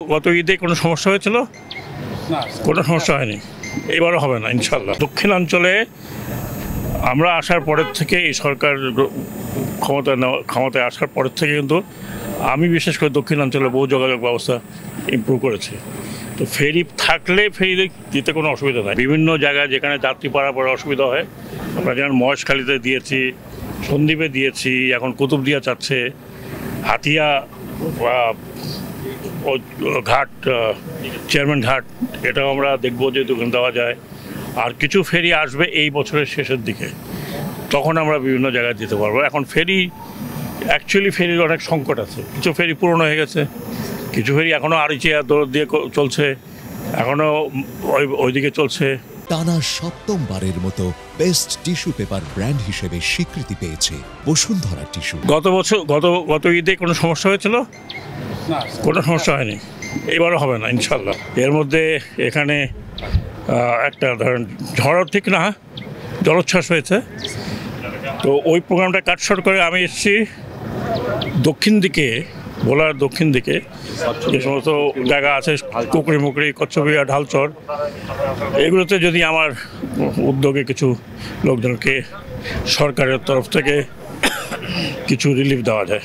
গত ঈদে কোনো সমস্যা হয়েছিল? কোনো সমস্যা হয়নি, এবারও হবে না ইনশাল্লাহ। দক্ষিণাঞ্চলে আমরা আসার পরের থেকে এই সরকার ক্ষমতায় আসার পরের থেকে কিন্তু আমি বিশেষ করে দক্ষিণাঞ্চলে বহু যোগাযোগ ব্যবস্থা ইমপ্রুভ করেছি। তো ফেরি থাকলে ফেরি দিতে কোনো অসুবিধা নাই। বিভিন্ন জায়গায় যেখানে যাত্রী পারাপারে অসুবিধা হয়, আমরা যেমন মহেশখালীতে দিয়েছি, সন্দ্বীপে দিয়েছি, এখন কুতুবদিয়া চাচ্ছে, হাতিয়া ঘাট, চেয়ারম্যান ঘাট, এটাও আমরা দেখবো যে দোকান দেওয়া যায়। আর কিছু ফেরি আসবে এই বছরের শেষের দিকে, তখন আমরা বিভিন্ন জায়গায় দিতে পারবো। এখন অ্যাকচুয়ালি ফেরির অনেক সংকট আছে। কিছু ফেরি পুরনো হয়ে গেছে, কিছু ফেরি এখনও আরিচিয়া দৌড় দিয়ে চলছে, এখনও ওইদিকে চলছে। টানা সপ্তমবারের মতো বেস্ট টিস্যু পেপার ব্র্যান্ড হিসেবে স্বীকৃতি পেয়েছে বসুন্ধরা টিস্যু। গত ঈদে কোনো সমস্যা হয়েছিল? কোনো সমস্যা হয়নি, এবারও হবে না ইনশাল্লাহ। এর মধ্যে এখানে একটা ধরেন ঝড় ঠিক না, জলোচ্ছ্বাস হয়েছে, তো ওই প্রোগ্রামটা কাটশট করে আমি এসেছি দক্ষিণ দিকে, ভোলার দক্ষিণ দিকে যে সমস্ত জায়গা আছে, কুকরি মুকরি, কচ্ছপিয়া, ঢালচর, এগুলোতে যদি আমার উদ্যোগে কিছু লোকজনকে সরকারের তরফ থেকে কিছু রিলিফ দেওয়া যায়।